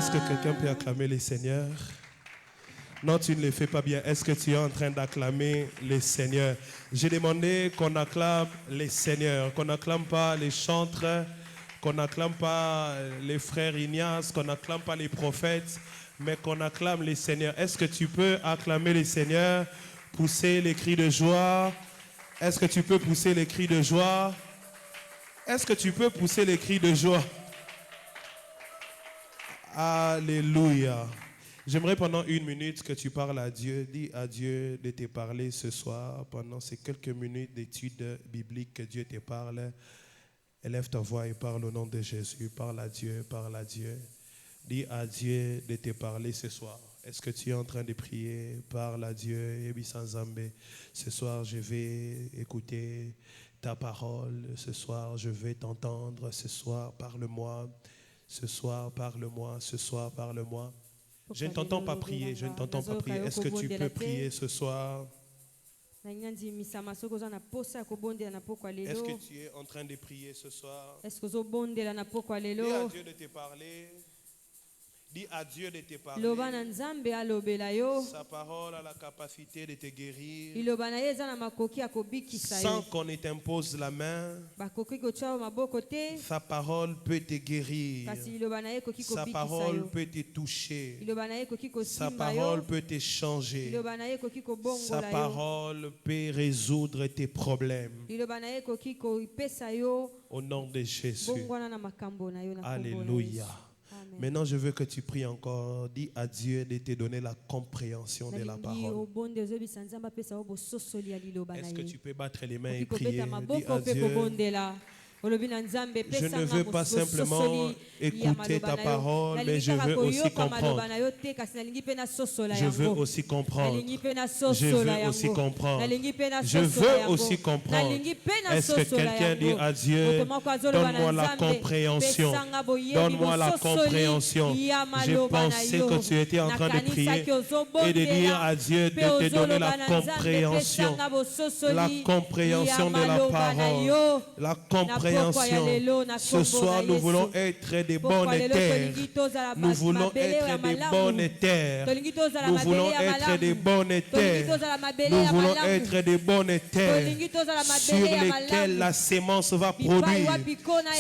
Est-ce que quelqu'un peut acclamer les seigneurs? Non, tu ne le fais pas bien. Est-ce que tu es en train d'acclamer les seigneurs? J'ai demandé qu'on acclame les seigneurs, qu'on n'acclame pas les chantres, qu'on n'acclame pas les frères Ignace, qu'on n'acclame pas les prophètes, mais qu'on acclame les seigneurs. Est-ce que tu peux acclamer les seigneurs, pousser les cris de joie? Est-ce que tu peux pousser les cris de joie? Est-ce que tu peux pousser les cris de joie? Alléluia. J'aimerais pendant 1 minute que tu parles à Dieu. Dis à Dieu de te parler ce soir pendant ces quelques minutes d'études bibliques que Dieu te parle. Élève ta voix et parle au nom de Jésus. Parle à Dieu, parle à Dieu. Dis à Dieu de te parler ce soir. Est-ce que tu es en train de prier? Parle à Dieu. Ce soir, je vais écouter ta parole. Ce soir, je vais t'entendre. Ce soir, parle-moi. Ce soir, parle-moi. Ce soir, parle-moi. Je ne t'entends pas prier, je ne t'entends pas prier. Est-ce que tu peux prier ce soir? Est-ce que tu es en train de prier ce soir? Dis à Dieu de te parler. Dis à Dieu de te parler. Sa parole a la capacité de te guérir. Sans qu'on ne t'impose la main, sa parole peut te guérir. Sa parole peut te toucher. Sa parole peut te changer. Sa parole peut résoudre tes problèmes. Au nom de Jésus. Alléluia. Maintenant, je veux que tu pries encore. Dis à Dieu de te donner la compréhension de la parole. Est-ce que tu peux battre les mains et prier? Dis à Dieu. Je ne veux pas simplement écouter ta parole, mais je veux aussi comprendre. Je veux aussi comprendre. Je veux aussi comprendre. Je veux aussi comprendre. Est-ce que quelqu'un dit à Dieu, donne-moi la compréhension. Donne-moi la compréhension. J'ai pensé que tu étais en train de prier et de dire à Dieu de te donner la compréhension. La compréhension de la parole. La compréhension. Ce soir, nous voulons être des bonnes terres. Nous voulons être des bonnes terres. Nous voulons être des bonnes terres. Nous voulons être des bonnes terres sur lesquelles la sémence va produire.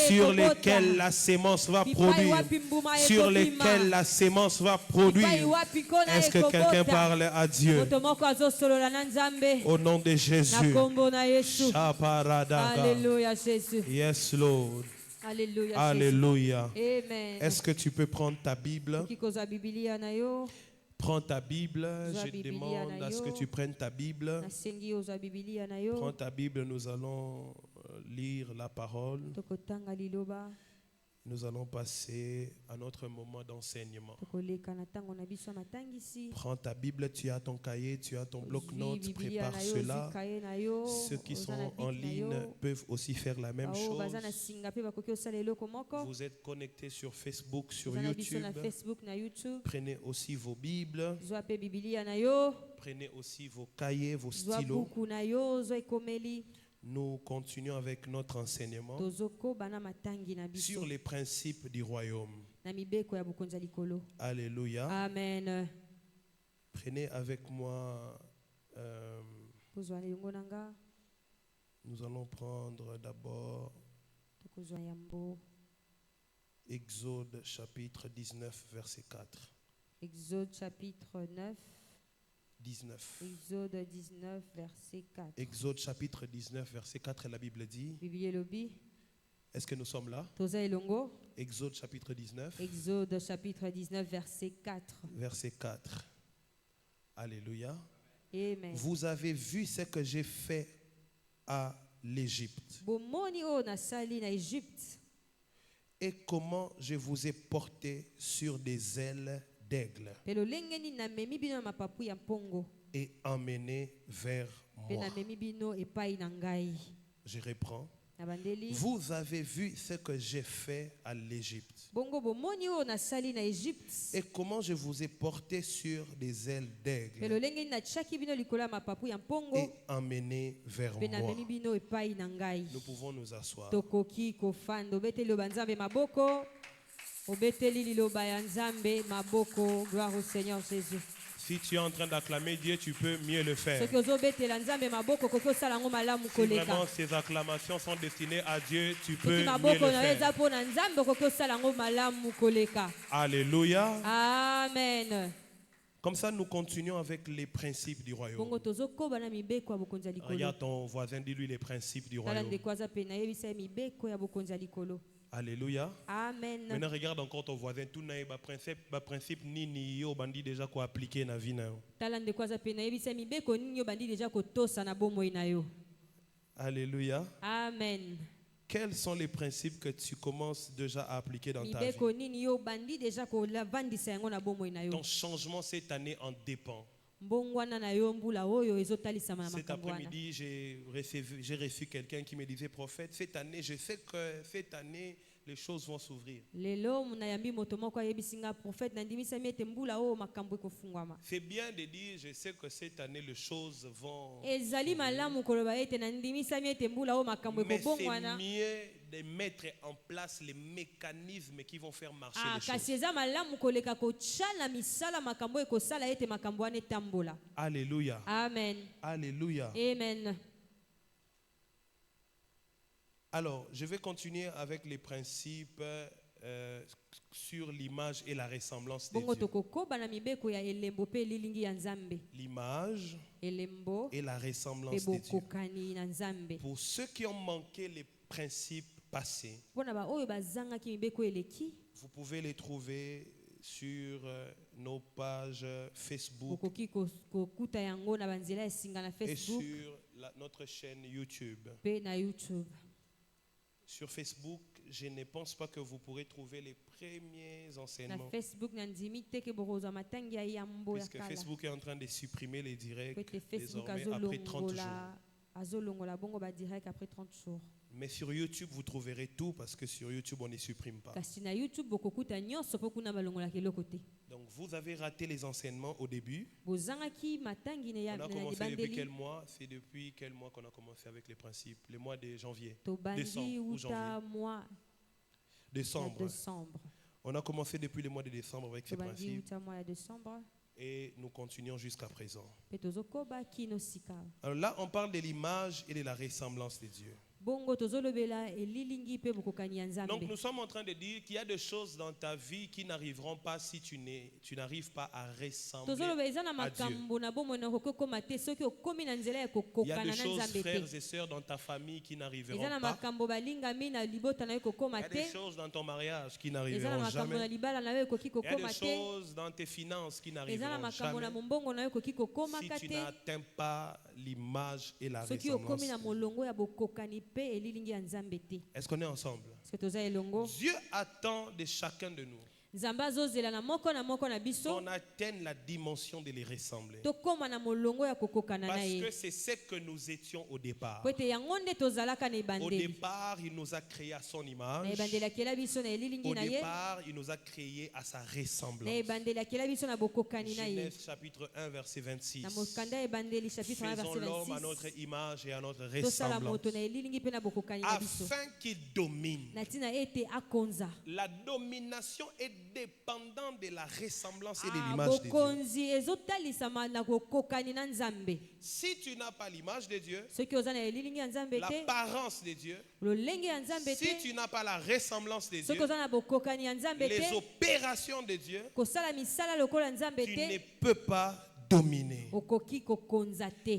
Sur lesquelles la sémence va produire. Sur lesquelles la sémence va produire. Est-ce que quelqu'un parle à Dieu? Au nom de Jésus. Alléluia, Jésus. Yes, Lord. Alléluia. Alléluia. Amen. Est-ce que tu peux prendre ta Bible? Prends ta Bible. Je demande à ce que tu prennes ta Bible. Prends ta Bible, nous allons lire la parole. Nous allons passer à notre moment d'enseignement. Prends ta Bible, tu as ton cahier, tu as ton bloc-notes, prépare cela. Ceux qui sont en ligne peuvent aussi faire la même chose. Vous êtes connectés sur Facebook, sur YouTube. Prenez aussi vos Bibles. Prenez aussi vos cahiers, vos stylos. Nous continuons avec notre enseignement sur les principes du royaume. Alléluia. Amen. Prenez avec moi, nous allons prendre d'abord Exode chapitre 19, verset 4. Exode chapitre 9. 19. Exode 19, verset 4. Exode chapitre 19, verset 4, la Bible dit. Est-ce que nous sommes là? Exode chapitre 19. Exode chapitre 19, verset 4. Verset 4. Alléluia. Amen. Vous avez vu ce que j'ai fait à l'Égypte. Et comment je vous ai porté sur des ailes d'aigle et emmené vers moi. Je reprends. Vous avez vu ce que j'ai fait à l'Égypte. Et comment je vous ai porté sur des ailes d'aigle et emmené vers moi. Nous pouvons nous asseoir. Gloire au Seigneur Jésus. Si tu es en train d'acclamer Dieu, tu peux mieux le faire. Si vraiment ces acclamations sont destinées à Dieu, tu peux mieux le faire. Alléluia. Amen. Comme ça, nous continuons avec les principes du royaume. Regarde ton voisin, dis-lui les principes du royaume. Alléluia. Amen. Maintenant, regarde encore ton voisin. Tout n'a pas principe ni yo bandi déjà quoi appliquer na vie na yo. Alléluia. Amen. Quels sont les principes que tu commences déjà à appliquer dans ta vie? Ton changement cette année en dépend. Cet après-midi, j'ai reçu quelqu'un qui me disait, prophète, cette année, je sais que cette année, les choses vont s'ouvrir. C'est bien de dire, je sais que cette année, les choses vont s'ouvrir. Mais c'est mieux de mettre en place les mécanismes qui vont faire marcher les choses. Alléluia. Amen. Alléluia. Amen. Alors, je vais continuer avec les principes sur l'image et la ressemblance de Dieu. L'image et la ressemblance de Dieu. Pour ceux qui ont manqué les principes passés, vous pouvez les trouver sur nos pages Facebook et sur notre chaîne YouTube. Sur Facebook, je ne pense pas que vous pourrez trouver les premiers enseignements. Puisque Facebook est en train de supprimer les directs désormais après 30 jours. Mais sur YouTube, vous trouverez tout parce que sur YouTube, on ne supprime pas. Donc, vous avez raté les enseignements au début. On a commencé depuis quel mois? C'est depuis quel mois qu'on a commencé avec les principes? Le mois de janvier. Décembre ou janvier. Décembre. On a commencé depuis le mois de décembre avec ces principes. Et nous continuons jusqu'à présent. Alors là, on parle de l'image et de la ressemblance de Dieu. Donc nous sommes en train de dire qu'il y a des choses dans ta vie qui n'arriveront pas si tu n'arrives pas à ressembler à Dieu. Il y a des choses, frères et sœurs, dans ta famille qui n'arriveront pas. Il y a des choses dans ton mariage qui n'arriveront jamais. Il y a des choses dans tes finances qui n'arriveront jamais si tu n'atteins pas l'image et la ressemblance. Est-ce qu'on est ensemble? Dieu attend de chacun de nous qu'on atteigne la dimension de les ressembler. Parce que c'est ce que nous étions au départ. Au départ, il nous a créés à son image. Au départ, il nous a créés à sa ressemblance. Genèse chapitre 1, verset 26. Faisons l'homme à notre image et à notre ressemblance, afin qu'il domine. La domination est dépendant de la ressemblance et de l'image de Dieu. Si tu n'as pas l'image de Dieu, l'apparence de Dieu, si tu n'as pas la ressemblance de Dieu, les opérations de Dieu, tu ne peux pas dominer.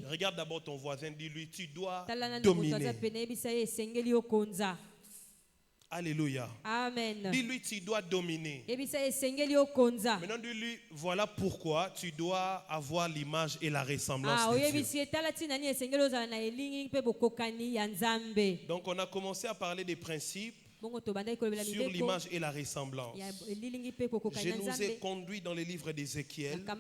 Regarde d'abord ton voisin, dis-lui, tu dois dominer. Alléluia. Amen. Dis-lui, tu dois dominer. Maintenant, dis-lui, voilà pourquoi tu dois avoir l'image et la ressemblance de Dieu. Donc, on a commencé à parler des principes sur l'image et la ressemblance. Je nous ai conduit dans le livre d'Ézéchiel où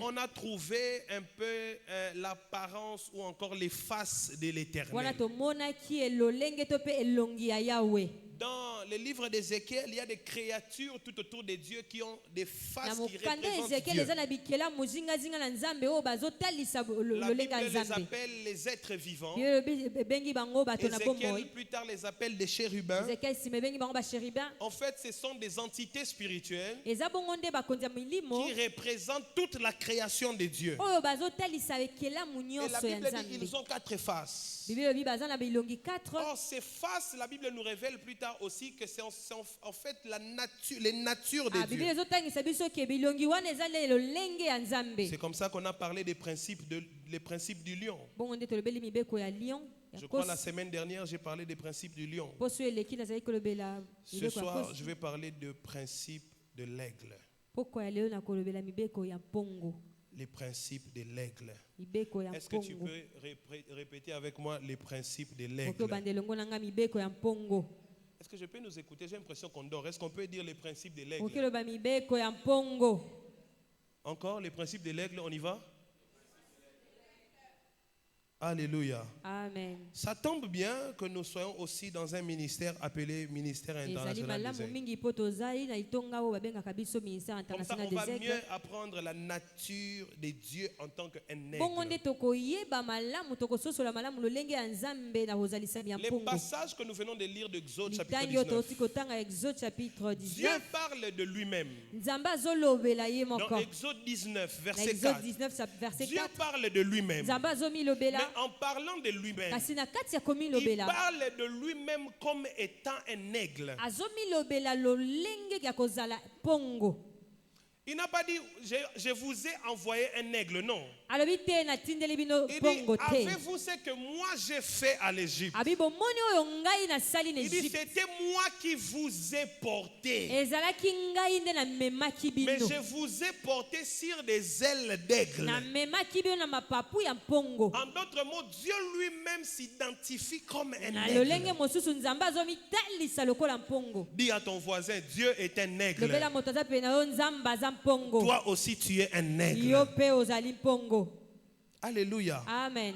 on a trouvé un peu l'apparence ou encore les faces de l'Éternel. Dans le livre d'Ézéchiel, il y a des créatures tout autour de Dieu qui ont des faces qui représentent Dieu. La Bible les appelle les êtres vivants. Ézéchiel plus tard les appelle des chérubins. En fait, ce sont des entités spirituelles qui représentent toute la création de Dieu. Et la Bible dit qu'ils ont 4 faces. Or, ces faces, la Bible nous révèle plus tard aussi que c'est en fait les natures de Dieu. C'est comme ça qu'on a parlé des principes du lion. Je crois la semaine dernière, j'ai parlé des principes du lion. Ce soir, je vais parler des principes de l'aigle. Les principes de l'aigle. Est-ce que tu peux répéter avec moi les principes de l'aigle? Est-ce que je peux nous écouter? J'ai l'impression qu'on dort. Est-ce qu'on peut dire les principes de l'aigle? Encore les principes de l'aigle, on y va? Alléluia. Amen. Ça tombe bien que nous soyons aussi dans un ministère appelé ministère international des aigles. Comme ça, on va mieux apprendre la nature de Dieu en tant qu'un aigle. Les passages que nous venons de lire d'Exode chapitre 19, Dieu parle de lui-même. Dans Exode 19, verset 4, Dieu parle de lui-même. Mais en parlant de lui-même, il parle de lui-même comme étant un aigle. Il n'a pas dit, je vous ai envoyé un aigle, non. Il dit, avez-vous ce que moi j'ai fait à l'Égypte? Il dit, c'était moi qui vous ai porté. Mais je vous ai porté sur des ailes d'aigle. En d'autres mots, Dieu lui-même s'identifie comme un aigle. Dis à ton voisin, Dieu est un aigle. Toi aussi tu es un aigle. Alléluia. Amen.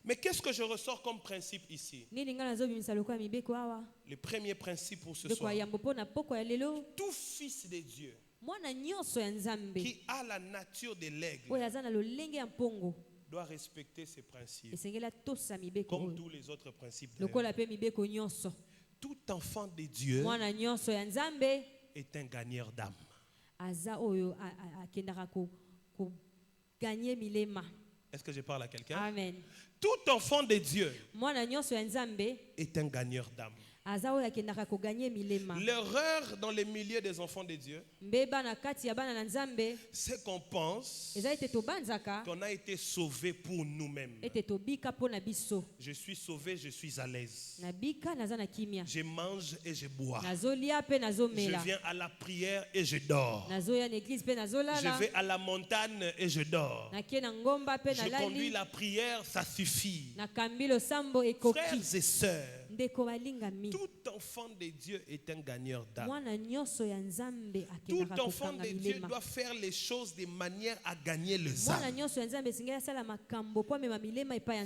Mais qu'est-ce que je ressors comme principe ici? Le premier principe pour ce soir. Tout fils de Dieu qui a la nature de l'aigle doit respecter ces principes comme tous les autres principes. Tout enfant de Dieu est un gagneur d'âme. Est-ce que je parle à quelqu'un? Amen. Tout enfant de Dieu est un gagneur d'âme. L'erreur dans les milieux des enfants de Dieu, c'est qu'on pense qu'on a été sauvé pour nous-mêmes. Je suis sauvé, je suis à l'aise. Je mange et je bois. Je viens à la prière et je dors. Je vais à la montagne et je dors. Je conduis la prière, ça suffit. Frères et sœurs, tout enfant de Dieu est un gagneur d'âme. Tout enfant de Dieu doit faire les choses de manière à gagner les âmes.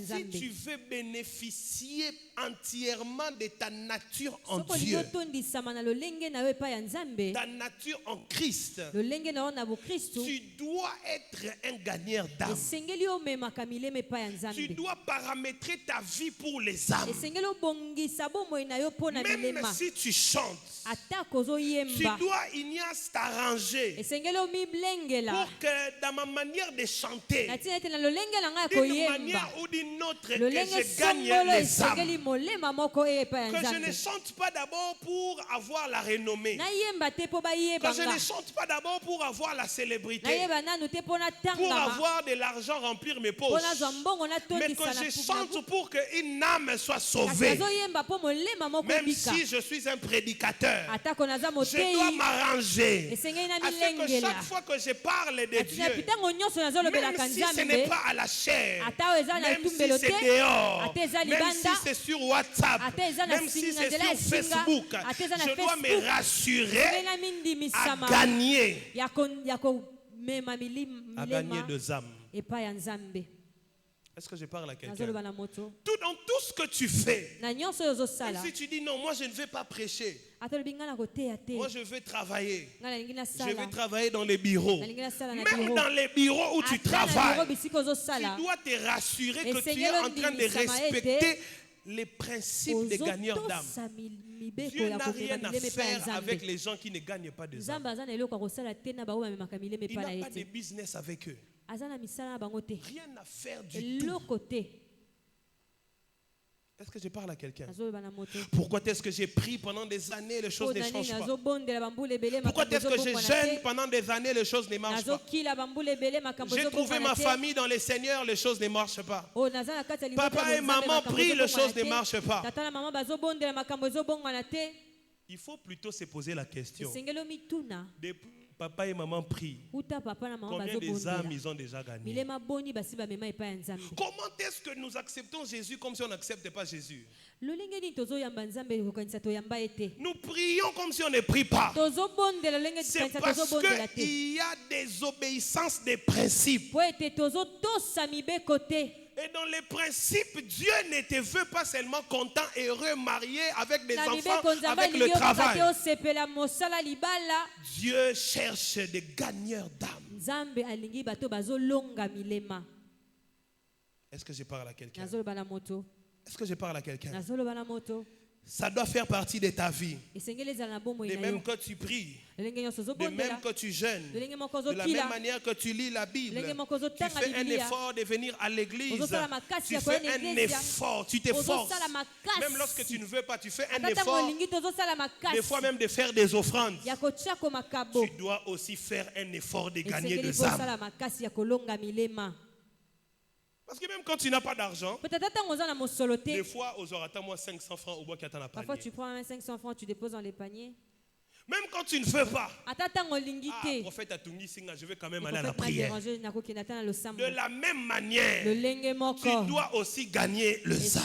Si tu veux bénéficier entièrement de ta nature en Dieu, ta nature en Christ, tu dois être un gagneur d'âme. Tu dois paramétrer ta vie pour les âmes. Même si tu chantes, tu dois t'arranger pour que dans ma manière de chanter, d'une manière ou d'une autre, que je gagne les âmes. Que je ne chante pas d'abord pour avoir la renommée. Que je ne chante pas d'abord pour avoir la célébrité, pour avoir de l'argent, remplir mes poches, mais que je chante pour qu'une âme soit sauvée. Même si je suis un prédicateur, je dois m'arranger à ce que chaque fois que je parle de Dieu, même si ce n'est pas à la chair, même si c'est dehors, même si c'est sur WhatsApp, même si c'est sur Facebook, je dois me rassurer à gagner des âmes. Est-ce que je parle à quelqu'un? Dans tout ce que tu fais, même si tu dis non, moi je ne vais pas prêcher, Moi, je veux travailler. Je veux travailler dans les bureaux. Même dans les bureaux où tu travailles, tu dois te rassurer que tu es en train de respecter les principes des gagneurs d'âme. Dieu n'a rien à faire avec les gens qui ne gagnent pas de âme. Il n'a pas de business avec eux. Rien à faire du tout. Est-ce que je parle à quelqu'un? Pourquoi est-ce que j'ai pris pendant des années, les choses ne changent pas? Pourquoi est-ce que je jeûne pendant des années, les choses ne marchent pas? J'ai trouvé ma famille dans le Seigneur, les choses ne marchent pas. Papa et maman prient, les choses ne marchent pas. Il faut plutôt se poser la question. Depuis papa et maman prient, combien des âmes ils ont déjà gagné? Comment est-ce que nous acceptons Jésus comme si on n'acceptait pas Jésus? Nous prions comme si on ne prie pas. C'est parce qu'il y a des obéissances des principes. Et dans les principes, Dieu ne te veut pas seulement content, heureux, marié, avec des enfants, avec le travail. Dieu cherche des gagneurs d'âme. Est-ce que je parle à quelqu'un? Est-ce que je parle à quelqu'un? Ça doit faire partie de ta vie. De même que tu pries, de même que tu jeûnes, de la même manière que tu lis la Bible, tu fais un effort de venir à l'église, tu fais un effort, tu t'efforces. Même lorsque tu ne veux pas, tu fais un effort, des fois même de faire des offrandes. Tu dois aussi faire un effort de gagner des âmes. Parce que même quand tu n'as pas d'argent, des fois, aux oratas, moi 500 francs au bois qui attend la panier. Parfois, tu prends 500 francs, tu déposes dans les paniers. Même quand tu ne veux pas, prophète Atungi Singa, je vais quand même aller à la prière. De la même manière, tu dois aussi gagner le sang.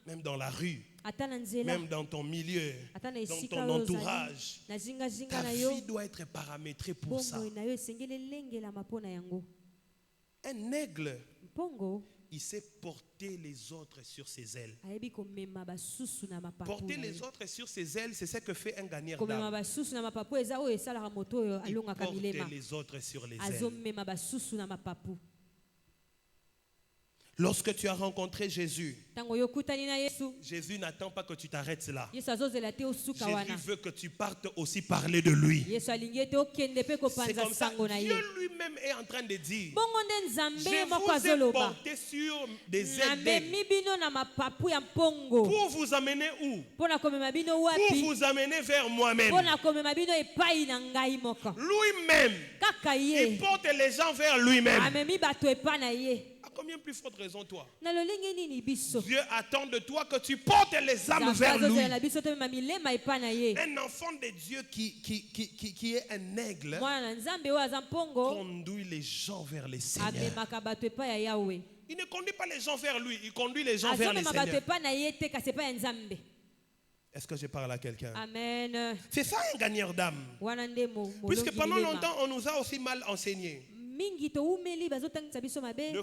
Même dans la rue, même dans ton milieu, dans ton entourage, ta vie doit être paramétrée pour ça. Un aigle, il sait porter les autres sur ses ailes. Porter les autres sur ses ailes, c'est ce que fait un gagneur d'âme. Il porte les autres sur les ailes. Lorsque tu as rencontré Jésus, Jésus n'attend pas que tu t'arrêtes là. Jésus veut que tu partes aussi parler de lui. C'est comme ça. Dieu lui-même est en train de dire, je vous ai porté sur des ailes pour vous amener où? Pour vous amener vers moi-même. Lui-même, il porte les gens vers lui-même. À combien plus forte raison toi? Dieu attend de toi que tu portes les âmes vers lui. Un enfant de Dieu qui est un aigle conduit les gens vers les Seigneurs. Il ne conduit pas les gens vers lui, il conduit les gens vers les Seigneurs. Est-ce que je parle à quelqu'un? Amen. C'est ça un gagneur d'âme. Puisque pendant longtemps on nous a aussi mal enseigné. Des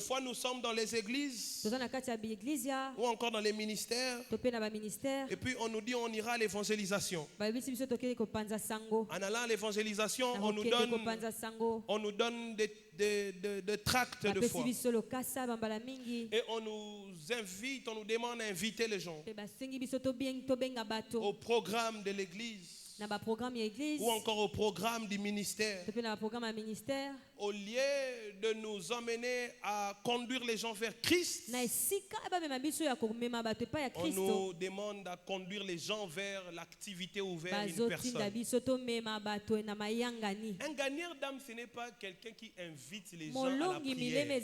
fois nous sommes dans les églises ou encore dans les ministères, et puis on nous dit on ira à l'évangélisation. En allant à l'évangélisation, on nous donne des tracts de foi et on nous invite, on nous demande d'inviter les gens au programme de l'église ou encore au programme du ministère. Au lieu de nous emmener à conduire les gens vers Christ, on nous demande à conduire les gens vers l'activité ou vers une personne. Un gagneur d'âme, ce n'est pas quelqu'un qui invite les gens à la prière.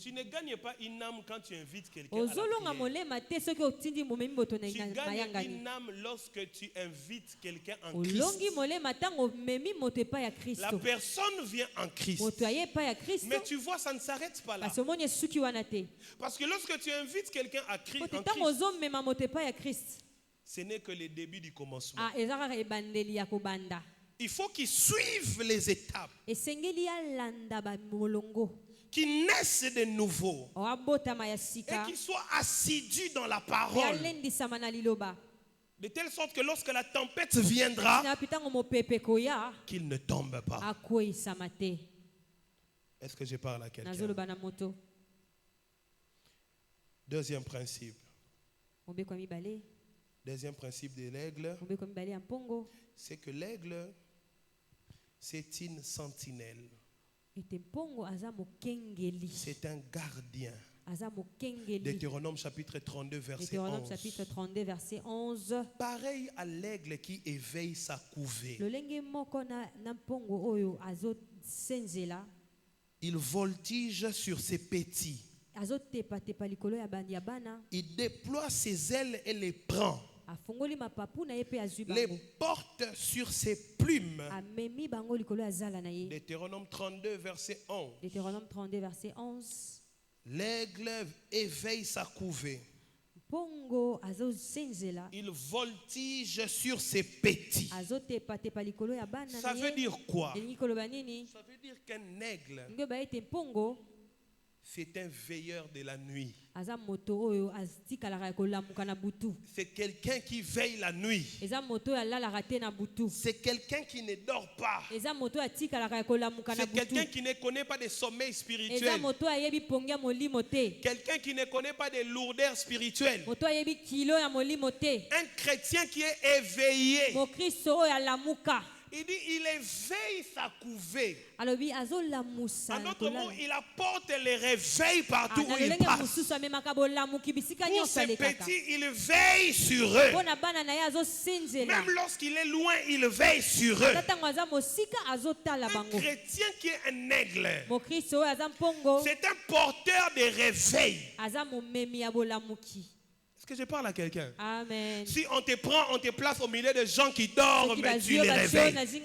Tu ne gagnes pas une âme quand tu invites quelqu'un à la prière. Tu gagnes une âme lorsque tu invites quelqu'un en Christ. La personne vient en Christ. Mais tu vois, ça ne s'arrête pas là. Parce que lorsque tu invites quelqu'un à Christ, en Christ, ce n'est que le début du commencement. Il faut qu'il suive les étapes. qui naissent de nouveau et qui soient assidus dans la parole. De telle sorte que lorsque la tempête viendra, qu'il ne tombe pas. Est-ce que je parle à quelqu'un? Deuxième principe. Deuxième principe de l'aigle, c'est que l'aigle, c'est une sentinelle. C'est un gardien. Deutéronome chapitre 32, verset 11. Pareil à l'aigle qui éveille sa couvée. Il voltige sur ses petits. Il déploie ses ailes et les prend. Les porte sur ses plumes. Deutéronome 32, verset 11. L'aigle éveille sa couvée. Il voltige sur ses petits. Ça veut dire quoi? Ça veut dire qu'un aigle, c'est un veilleur de la nuit. C'est quelqu'un qui veille la nuit. C'est quelqu'un qui ne dort pas. C'est quelqu'un qui ne connaît pas de sommeil spirituel. Quelqu'un qui ne connaît pas de lourdeur spirituelle. Un chrétien qui est éveillé. Il dit, il éveille sa couvée. En d'autres mots, il apporte les réveils partout où il passe. Pour ses petits, il veille sur eux. Même lorsqu'il est loin, il veille sur eux. Un chrétien qui est un aigle, c'est un porteur de réveil. Que je parle à quelqu'un. Amen. Si on te prend, on te place au milieu de gens qui dorment, mais tu les réveilles. Si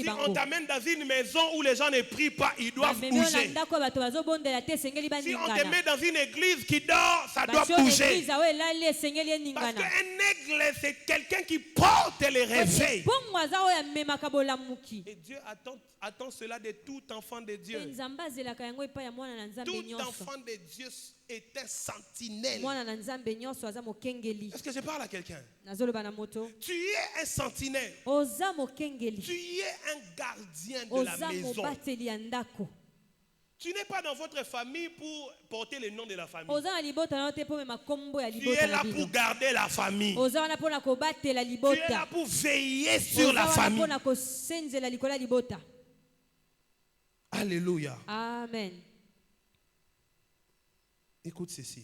on t'amène dans une maison où les gens ne prient pas, ils doivent bouger. Si on te met dans une église qui dort, ça doit bouger. Parce qu'un aigle, c'est quelqu'un qui porte les réveils. Et Dieu attend cela de tout enfant de Dieu. Tout enfant de Dieu est un sentinelle. Est-ce que je parle à quelqu'un? Tu es un sentinelle. Tu es un gardien de la maison. Tu n'es pas dans votre famille pour porter le nom de la famille. Tu es là pour garder la famille. Tu es là pour veiller sur la famille. Alléluia. Amen. Écoute ceci.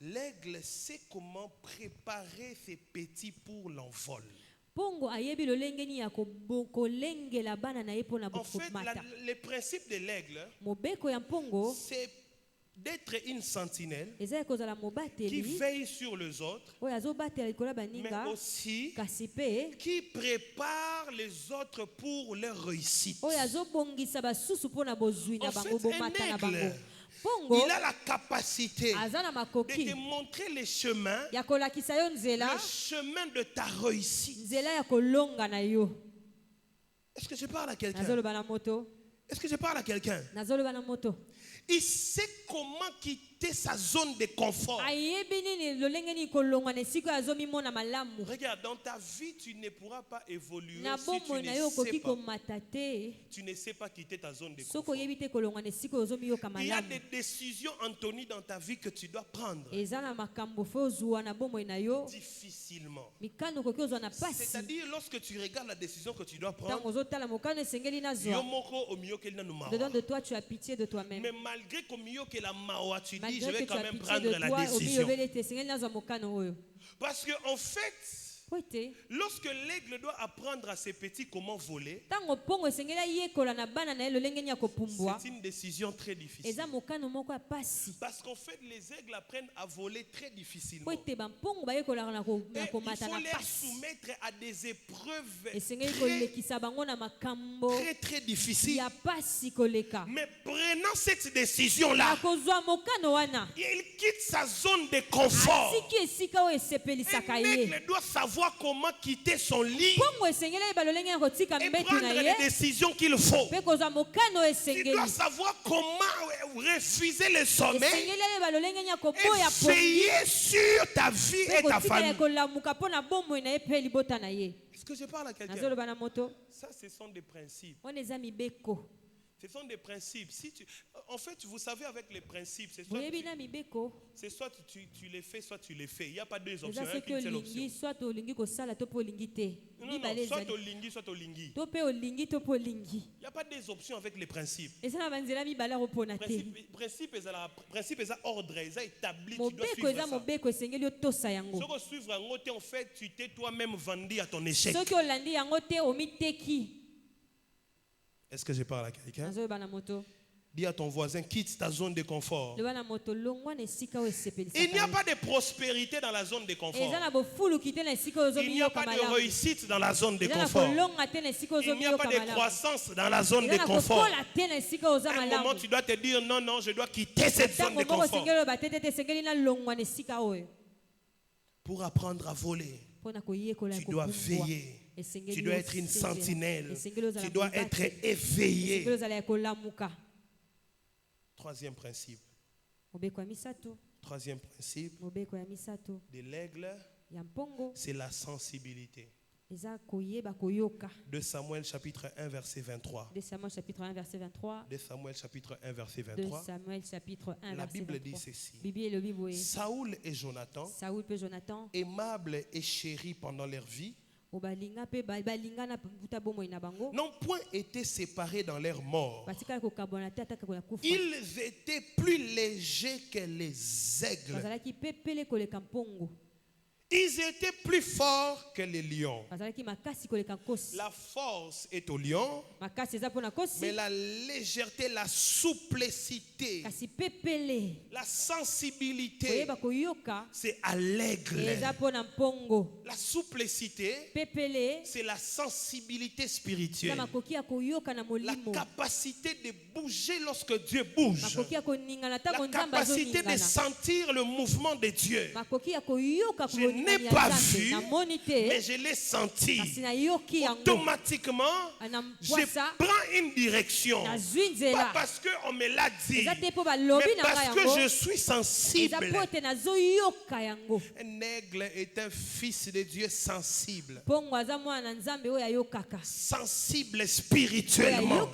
L'aigle sait comment préparer ses petits pour l'envol. En fait, le principe de l'aigle, c'est d'être une sentinelle qui veille sur les autres, mais aussi qui prépare les autres pour leur réussite. En fait, un aigle, il a la capacité de te montrer le chemin de ta réussite. Est-ce que je parle à quelqu'un? Est-ce que je parle à quelqu'un? Il sait comment quitter sa zone de confort. Regarde, dans ta vie, tu ne pourras pas évoluer si tu ne sais pas quitter ta zone de confort. Il y a des décisions, Anthony, dans ta vie que tu dois prendre. Difficilement. C'est-à-dire, lorsque tu regardes la décision que tu dois prendre, dedans de toi, tu as pitié de toi-même. Mais malgré que la mawa, tu dis, je vais quand même prendre la décision. Parce qu'en fait, lorsque l'aigle doit apprendre à ses petits comment voler, c'est une décision très difficile. Parce qu'en fait, les aigles apprennent à voler très difficilement. Et il faut les soumettre à des épreuves très très difficiles. Mais prenant cette décision-là, il quitte sa zone de confort. Un aigle doit savoir savoir comment quitter son lit et prendre les décisions qu'il faut. Tu dois savoir comment refuser le sommeil et veiller sur ta vie et ta famille. Est-ce que je parle à quelqu'un? Ça, ce sont des principes. Ce sont des principes. En fait, vous savez, avec les principes, c'est soit tu les fais, soit tu les fais. Il n'y a pas deux options. Il n'y a qu'une seule option. Soit au lingi, soit au lingi. Il n'y a pas deux options avec les principes. Principe est ordre, est établi. Tu dois suivre ça. En fait, tu t'es toi-même vendu à ton échec. Est-ce que je parle à quelqu'un? Dis à ton voisin, quitte ta zone de confort. Il n'y a pas de prospérité dans la zone de confort. Il n'y a pas de réussite dans la zone de confort. Il n'y a pas de croissance dans la zone de confort. À un moment, tu dois te dire, non, je dois quitter cette zone de confort. Pour apprendre à voler, tu dois veiller. Tu dois être une sentinelle. Tu dois être éveillé. Troisième principe. Troisième principe de l'aigle, c'est la sensibilité. 2 Samuel chapitre 1 verset 23. 2 Samuel chapitre 1 verset 23. 2 Samuel chapitre 1 verset 23. 2 Samuel chapitre 1 La Bible dit ceci. Saoul et Jonathan, aimables et chéris pendant leur vie, n'ont point été séparés dans leur mort. Ils étaient plus légers que les aigles. Ils étaient plus forts que les lions. La force est au lion, mais la légèreté, la souplicité, la sensibilité, c'est à l'aigle. La souplicité, c'est la sensibilité spirituelle. La capacité de bouger lorsque Dieu bouge. La capacité de sentir le mouvement de Dieu. Je n'ai pas vu, mais je l'ai senti. Automatiquement, je prends une direction. Pas parce qu'on me l'a dit, mais parce que je suis sensible. Un aigle est un fils de Dieu sensible. Sensible spirituellement.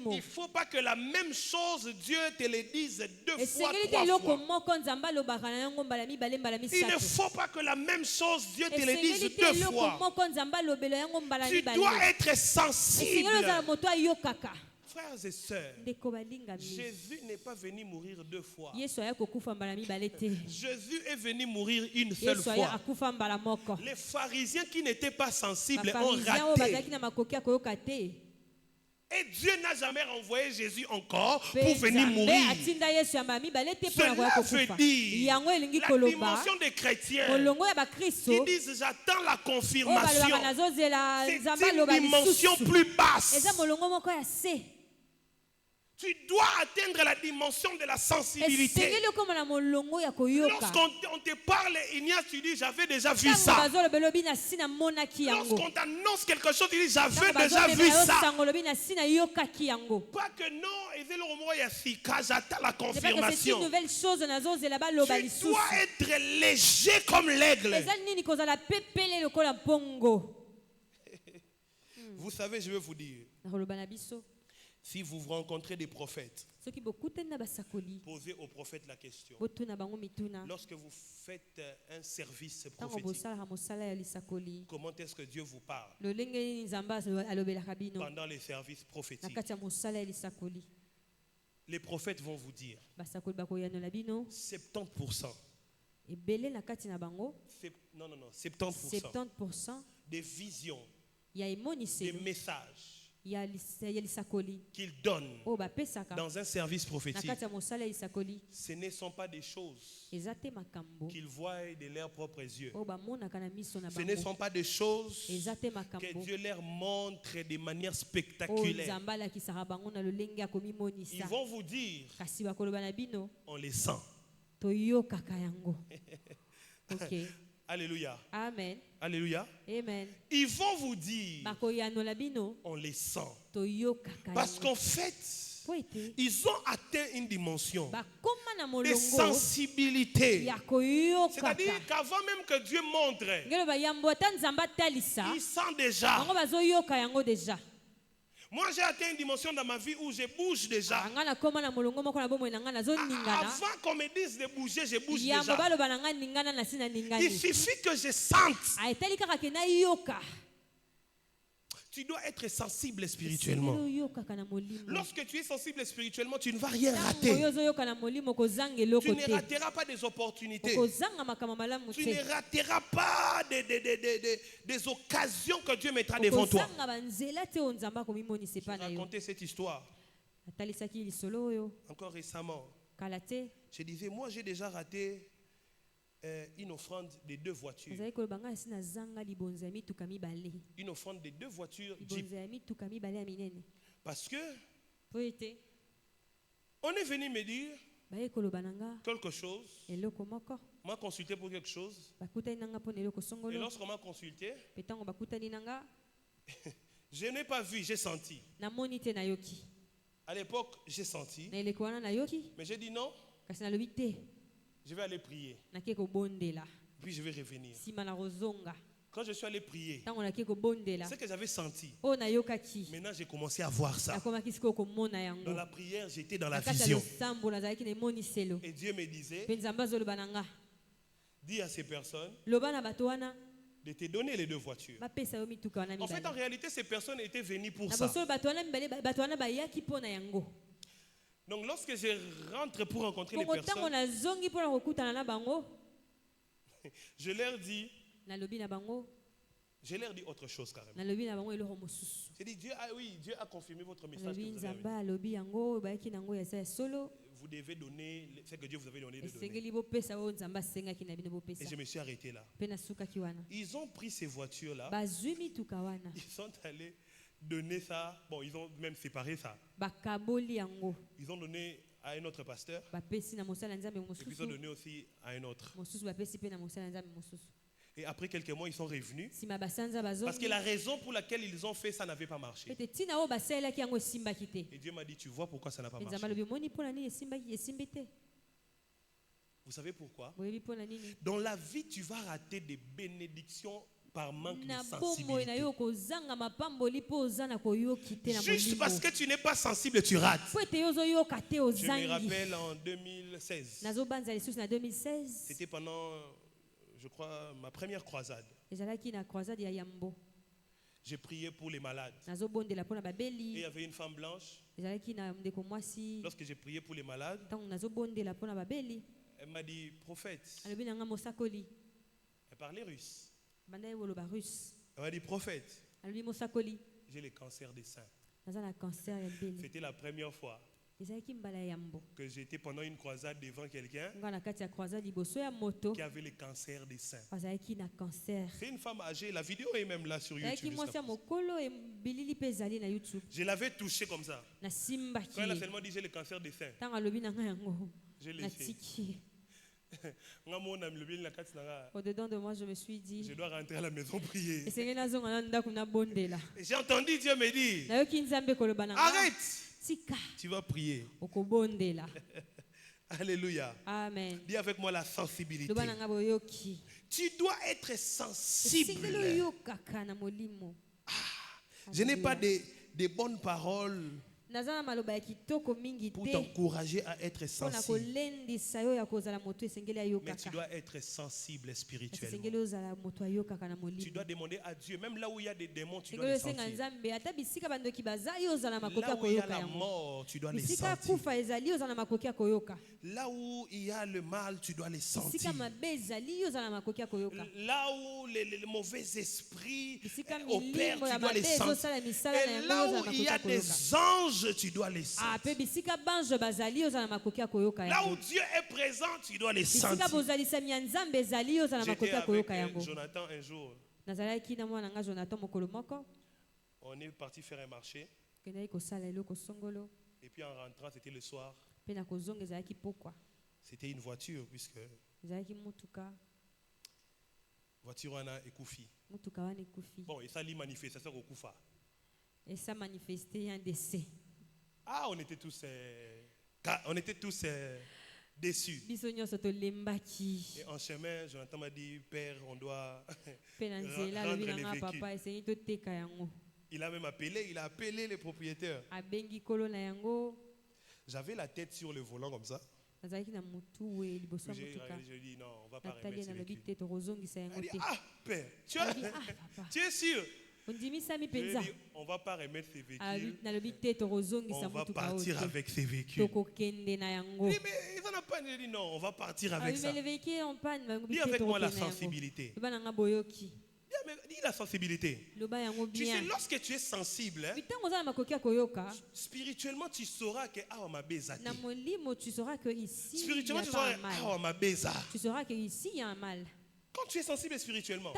Il ne faut pas que la même chose, Dieu te le dise 2 fois, 3 fois. Il ne faut pas que la même chose, Dieu te le dise 2 fois. Tu dois être sensible. Frères et sœurs, Jésus n'est pas venu mourir 2 fois. Jésus est venu mourir une seule fois. Les pharisiens qui n'étaient pas sensibles ont raté. Et Dieu n'a jamais renvoyé Jésus encore pour venir mourir. Cela veut dire la dimension des chrétiens qui disent j'attends la confirmation. C'est une dimension plus basse. Tu dois atteindre la dimension de la sensibilité. Lorsqu'on te parle, Ignace, tu dis j'avais déjà vu ça. Lorsqu'on t'annonce quelque chose, tu dis j'avais déjà vu ça. Pas que non, j'attends la confirmation. Tu dois être léger comme l'aigle. Vous savez, je vais vous dire. Si vous rencontrez des prophètes, posez aux prophètes la question. Lorsque vous faites un service prophétique, comment est-ce que Dieu vous parle pendant les services prophétiques? Les prophètes vont vous dire 70%. 70% des visions, des messages qu'ils donnent dans un service prophétique, ce ne sont pas des choses qu'ils voient de leurs propres yeux. Ce ne sont pas des choses que Dieu leur montre de manière spectaculaire. Ils vont vous dire, on les sent. Alléluia. Amen. Alléluia. Amen. Ils vont vous dire, on les sent. Parce qu'en fait, ils ont atteint une dimension de sensibilité. C'est-à-dire qu'avant même que Dieu montre, ils sentent déjà. Moi, j'ai atteint une dimension dans ma vie où je bouge déjà. Avant qu'on me dise de bouger, je bouge déjà. Il suffit que je sente. Tu dois être sensible spirituellement. Lorsque tu es sensible spirituellement, tu ne vas rien rater. Tu ne rateras pas des opportunités. Tu ne rateras pas des occasions que Dieu mettra devant toi. Je vais raconter cette histoire. Encore récemment, je disais, moi j'ai déjà raté une offrande de 2 voitures. Une offrande de 2 voitures Jeep. Parce que on est venu me dire quelque chose. On m'a consulté pour quelque chose. Et lorsqu'on m'a consulté, je n'ai pas vu, j'ai senti. À l'époque, j'ai senti. Mais j'ai dit non. Je vais aller prier. Puis je vais revenir. Quand je suis allé prier, ce que j'avais senti, maintenant j'ai commencé à voir ça. Dans la prière, j'étais dans la vision. Et Dieu me disait, dis à ces personnes de te donner les 2 voitures. En fait, en réalité, ces personnes étaient venues pour ça. Donc lorsque je rentre pour rencontrer les personnes, je leur dis autre chose carrément. J'ai dit, Dieu a confirmé votre message que vous avez amené. Vous devez donner ce que Dieu vous avait donné de donner. Et je me suis arrêté là. Ils ont pris ces voitures-là. Ils sont allés donner ça. Bon, ils ont même séparé ça. Ils ont donné à un autre pasteur. Et puis ils ont donné aussi à un autre. Et après quelques mois, ils sont revenus. Parce que la raison pour laquelle ils ont fait ça n'avait pas marché. Et Dieu m'a dit, tu vois pourquoi ça n'a pas marché. Vous savez pourquoi? Dans la vie, tu vas rater des bénédictions par manque de sensibilité. Juste parce que tu n'es pas sensible, tu rates. Je me rappelle en 2016. C'était pendant, je crois, ma première croisade. J'ai prié pour les malades. Et il y avait une femme blanche. Lorsque j'ai prié pour les malades, elle m'a dit, prophète. Elle parlait russe. Elle m'a dit, prophète, j'ai le cancer des seins. C'était la première fois que j'étais pendant une croisade devant quelqu'un qui avait le cancer des seins. C'est une femme âgée, la vidéo est même là sur YouTube. Je l'avais touchée comme ça. Quand elle a seulement dit j'ai le cancer des seins, je l'ai fait. Au-dedans de moi, je me suis dit, je dois rentrer à la maison prier. Et j'ai entendu Dieu me dire, arrête, tu vas prier. Alléluia. Amen. Dis avec moi la sensibilité. Tu dois être sensible. Je n'ai pas de bonnes paroles pour t'encourager à être sensible. Mais tu dois être sensible spirituellement. Tu dois demander à Dieu, même là où il y a des démons, tu dois les sentir. Là où il y a la mort, tu dois les sentir. Là où il y a le mal, tu dois les sentir. Là où les mauvais esprits opèrent, tu dois les sentir. Et là où il y a des anges, tu dois les sentir. Là où Dieu est présent, tu dois les sentir. J'étais avec Jonathan un jour. On est parti faire un marché. Et puis en rentrant, c'était le soir. C'était une voiture puisque voiture wana ekufi. Bon, et ça li manifestation au kufa. Et ça manifestait un décès. Ah, on était tous déçus. Et en chemin, Jonathan m'a dit, Père, on doit rendre les véhicules. Il a même appelé, les propriétaires. J'avais la tête sur le volant comme ça. J'ai dit, non, on va pas remettre ces véhicules. Il a dit, ah, Père, tu es sûr? Dit, on ne va pas remettre ces véhicules. On va partir avec ces véhicules. Mais ils n'ont pas dit non, on va partir avec ça. Dis avec moi la sensibilité. Dis la sensibilité. Tu sais, lorsque tu es sensible, spirituellement, tu sauras que spirituellement, tu sauras que ici, il y a un mal. Quand tu es sensible spirituellement,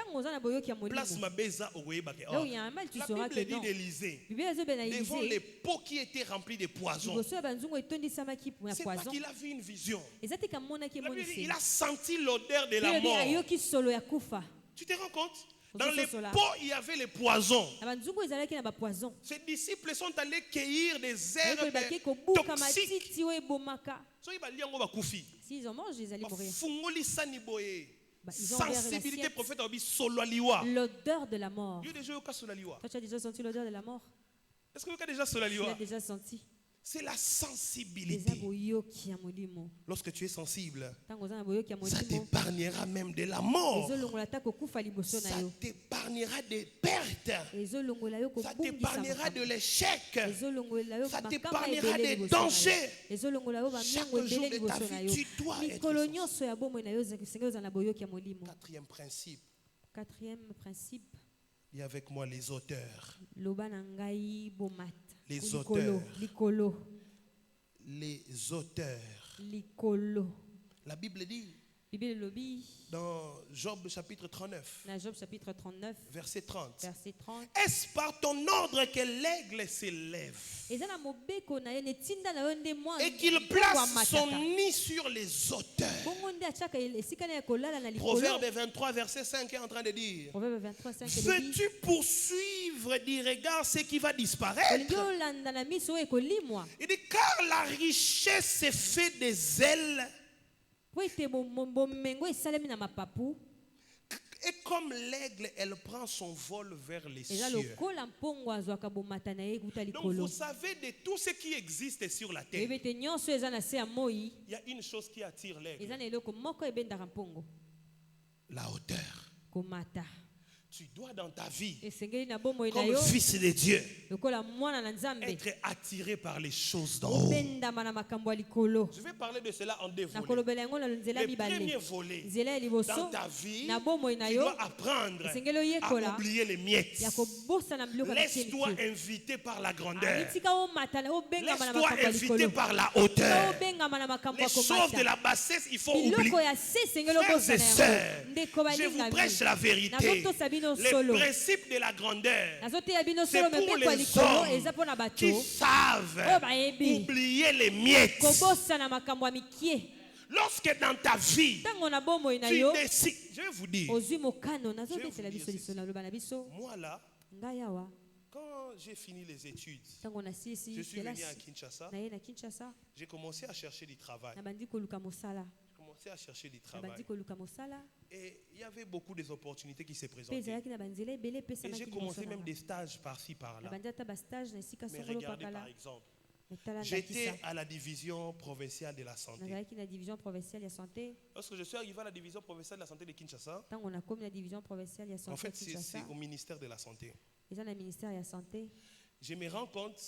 place ma beza au La Bible dit d'Élisée, devant les pots qui étaient remplis de poison, c'est parce qu'il a vu une vision. Il a senti l'odeur de la mort. Tu te rends compte? Dans les pots, il y avait les poisons. Ses disciples sont allés cueillir des herbes toxiques. S'ils ont mangé, ils allaient mourir. Sensibilité prophète l'odeur de la mort. Toi, tu as déjà senti l'odeur de la mort? Est-ce que tu as déjà senti? C'est la sensibilité. Lorsque tu es sensible, ça t'épargnera même de la mort. Ça t'épargnera des pertes. Ça t'épargnera de l'échec. Ça t'épargnera des dangers. Chaque jour de ta vie, tu dois être. Quatrième principe. Et avec moi les auteurs. Les auteurs. Les auteurs. La Bible dit dans Job chapitre 39, verset 30. Est-ce par ton ordre que l'aigle s'élève et qu'il place son nid sur les auteurs? Proverbe 23, verset 5 est en train de dire: veux-tu poursuivre du regard ce qui va disparaître? Il dit, car la richesse est faite des ailes. Et comme l'aigle, elle prend son vol vers les cieux. Donc vous savez, de tout ce qui existe sur la terre, il y a une chose qui attire l'aigle: la hauteur. Tu dois dans ta vie, comme fils de Dieu, être attiré par les choses d'en haut. Je vais parler de cela en deux volets. Le premier volet, dans ta vie, tu dois apprendre à oublier les miettes. Laisse-toi inviter par la grandeur. Laisse-toi inviter par la hauteur. Les choses de la bassesse, il faut oublier. Frères et sœurs, je vous prêche la vérité. Le principe de la grandeur, c'est pour les hommes qui savent oublier les miettes. Lorsque dans ta vie, tu décides, je vais vous dire, moi là, quand j'ai fini les études, je suis venu à Kinshasa, j'ai commencé à chercher du travail. À chercher du travail. Et il y avait beaucoup d'opportunités qui se présentaient. Et j'ai commencé même des stages par-ci par-là. Mais regardez par exemple, j'étais à la division provinciale de la santé. Lorsque je suis arrivé à la division provinciale de la santé de Kinshasa, en fait c'est au ministère de la santé. Je me rends compte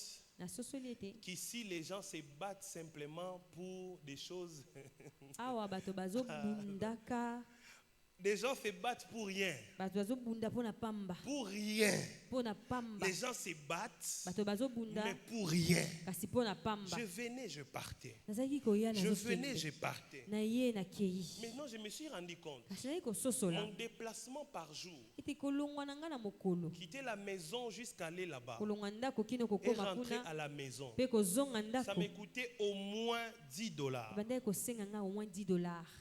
qu'ici les gens se battent simplement pour des choses. Les gens se battent pour rien. Pour rien. Les gens se battent, mais pour rien. Je venais, je partais. Je venais, je partais. Maintenant, je me suis rendu compte, mon déplacement par jour, quitter la maison jusqu'à aller là-bas et rentrer à la maison, ça me coûtait au moins $10.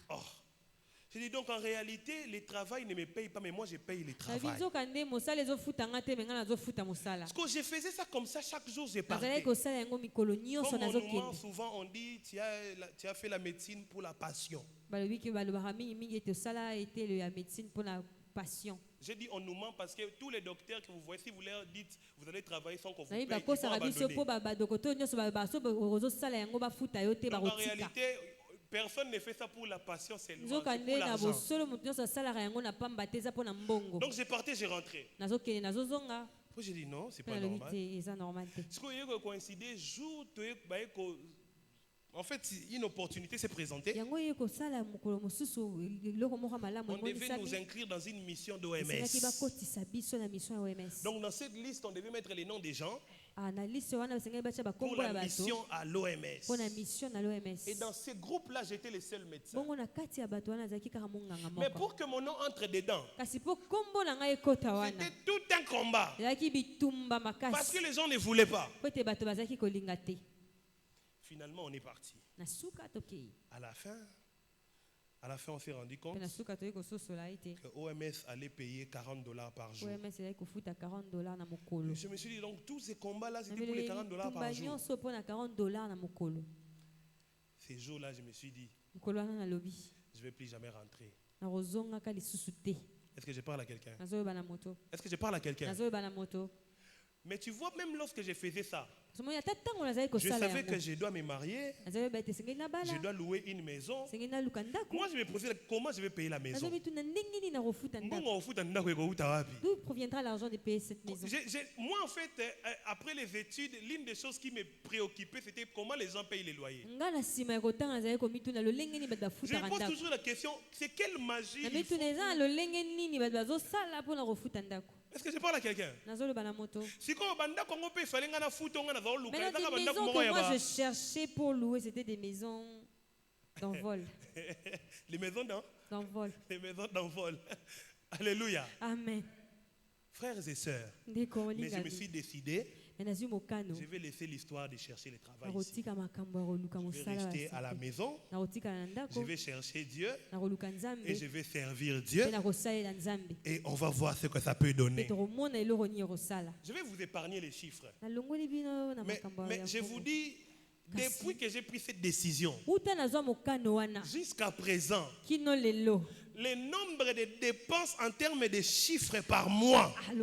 Oh. Je dis donc en réalité, les travail ne me payent pas, mais moi je paye les travail. Parce que je faisais ça comme ça chaque jour, je partais. Comme on souvent on dit, tu as fait la médecine pour la passion. J'ai dit on nous ment parce que tous les docteurs que vous voyez, si vous leur dites vous allez travailler sans qu'on vous paye, ils vont abandonner. Donc en réalité, personne ne fait ça pour la passion seulement, c'est pour l'argent. Donc j'ai parti, j'ai rentré. Puis j'ai dit non, c'est pas normal. Parce qu'il y a coïncidé jour, en fait, une opportunité s'est présentée. On devait nous inscrire dans une mission d'OMS. Donc dans cette liste, on devait mettre les noms des gens pour la mission à l'OMS. Et dans ce groupe-là, j'étais le seul médecin. Mais pour que mon nom entre dedans, c'était tout un combat. Parce que les gens ne voulaient pas. Finalement, on est parti. À la fin, on s'est rendu compte que OMS allait payer $40 par jour. Je me suis dit, donc tous ces combats-là, c'était pour les $40 par jour. Ces jours-là, je me suis dit, je ne vais plus jamais rentrer. Est-ce que je parle à quelqu'un? Est-ce que je parle à quelqu'un? Mais tu vois, même lorsque je faisais ça, je savais que je dois me marier, je dois louer une maison. Moi, je me posais comment je vais payer la maison. D'où proviendra l'argent de payer cette maison? Moi, en fait, après les études, l'une des choses qui me préoccupait, c'était comment les gens payent les loyers. Je me pose toujours la question, c'est quelle magie il faut. Est-ce que je parle à quelqu'un? Si quand les maisons que moi je cherchais pour louer, c'était des maisons d'envol. Les maisons d'envol. Les maisons d'envol. Alléluia. Amen. Frères et sœurs, mais je me suis décidé, je vais laisser l'histoire de chercher le travail ici. Je vais rester à la maison, je vais chercher Dieu et je vais servir Dieu et on va voir ce que ça peut donner. Je vais vous épargner les chiffres. Mais je vous dis, depuis que j'ai pris cette décision, jusqu'à présent, le nombre de dépenses en termes de chiffres par mois, je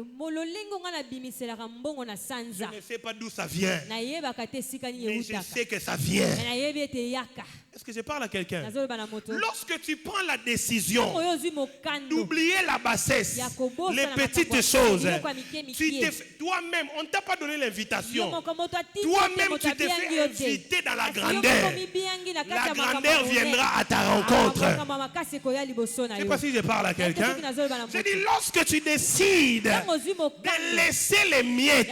ne sais pas d'où ça vient, mais je sais que ça vient. Est-ce que je parle à quelqu'un? Lorsque tu prends la décision d'oublier la bassesse, les petites choses, toi-même, on ne t'a pas donné l'invitation. Toi-même, tu t'es fait inviter dans la grandeur. La grandeur viendra à ta rencontre. Je ne sais pas si je parle à quelqu'un. Je dis, lorsque tu décides de laisser les miettes,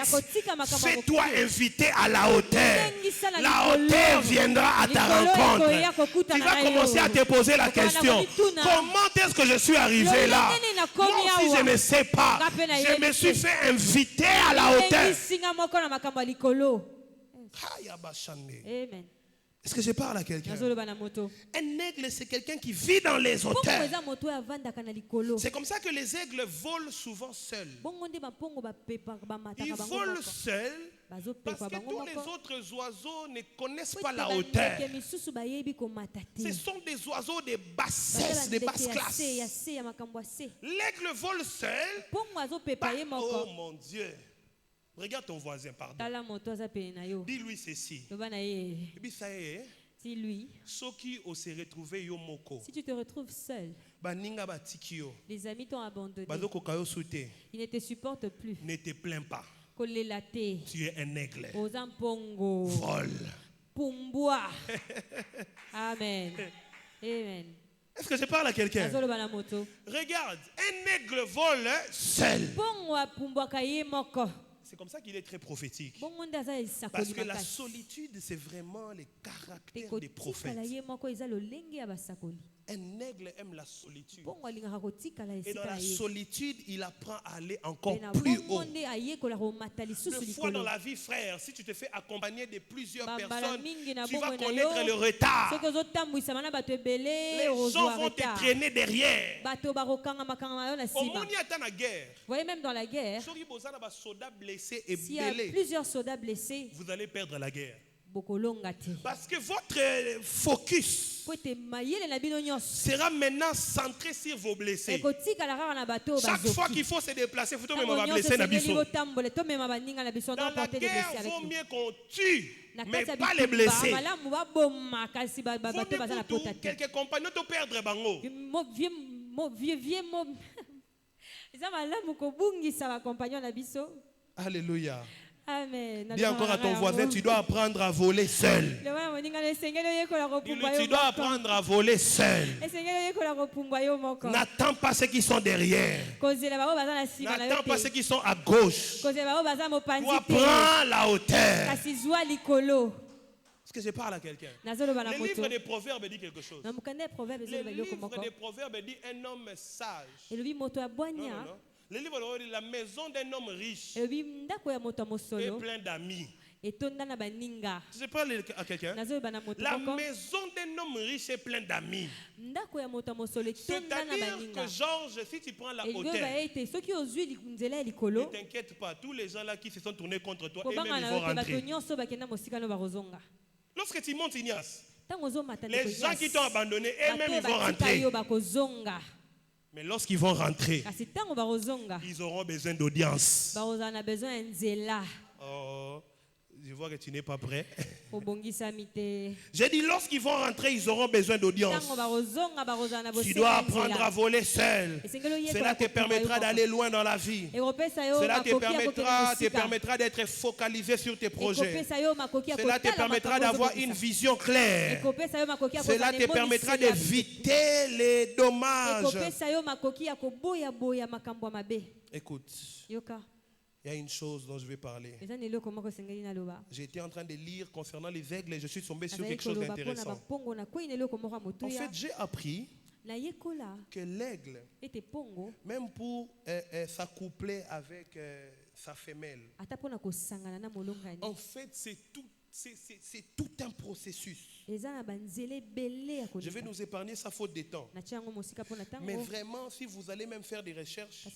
fais-toi inviter à la hauteur. La hauteur viendra à ta rencontre. Tu vas commencer à te poser la question, comment est-ce que je suis arrivé là? Moi aussi je ne sais pas. Je me suis fait inviter à la hauteur. Amen. Est-ce que je parle à quelqu'un? Un aigle, c'est quelqu'un qui vit dans les hauteurs. C'est comme ça que les aigles volent souvent seuls. Ils volent seuls parce que tous les autres oiseaux ne connaissent pas la hauteur. Ce sont des oiseaux de bassesse, de basse classe. L'aigle vole seul. Oh mon Dieu. Regarde ton voisin, pardon. Dis-lui ceci. Dis-lui. Si tu te retrouves seul, les amis t'ont abandonné. Ils ne te supportent plus. Ne te plains pas. Tu es un aigle. Vol. Amen. Amen. Est-ce que je parle à quelqu'un? Regarde, un aigle vole seul. C'est comme ça qu'il est très prophétique. Parce que la solitude, c'est vraiment le caractère des prophètes. Un aigle aime la solitude. Et dans la solitude, il apprend à aller encore plus haut. Deux fois dans la vie, frère, si tu te fais accompagner de plusieurs personnes, tu vas connaître le retard. Les gens vont te traîner derrière. Vous voyez, même dans la guerre, s'il y a plusieurs soldats blessés, vous allez perdre la guerre. Parce que votre focus sera maintenant centré sur vos blessés. Chaque fois qu'il faut se déplacer, il faut même blesser. Dans la guerre, il vaut mieux qu'on tue, mais pas les blessés. Quelques compagnons te perdre bango. Alléluia. Amen. Dis encore à ton voisin, tu dois apprendre à voler seul. Dis-lui, tu dois apprendre à voler seul. N'attends pas ceux qui sont derrière. N'attends pas ceux qui sont à gauche. Tu apprends la hauteur. Est-ce que je parle à quelqu'un? Le livre des Proverbes dit quelque chose. Le livre des Proverbes dit un homme sage. Non. Le livre de la maison d'un homme riche est plein d'amis. Je parle à quelqu'un. La maison d'un homme riche est plein d'amis. C'est-à-dire que Georges, si tu prends la hauteur, ne t'inquiète pas, tous les gens là qui se sont tournés contre toi, eux-mêmes ils vont rentrer. Lorsque tu montes Ignace, les gens qui t'ont abandonné, eux-mêmes ils vont rentrer. Mais lorsqu'ils vont rentrer, ils auront besoin d'audience. Oh, je vois que tu n'es pas prêt. J'ai dit, lorsqu'ils vont rentrer, ils auront besoin d'audience. Tu dois apprendre à voler seul. Cela te permettra d'aller loin dans la vie. Cela te permettra d'être focalisé sur tes projets. Cela te permettra d'avoir une vision claire. Cela te permettra d'éviter les dommages. Écoute. Il y a une chose dont je vais parler. J'étais en train de lire concernant les aigles et je suis tombé sur quelque chose d'intéressant. En fait, j'ai appris que l'aigle, même pour s'accoupler avec sa femelle, en fait, c'est tout un processus. Je vais nous épargner sa faute de temps. Mais vraiment, si vous allez même faire des recherches,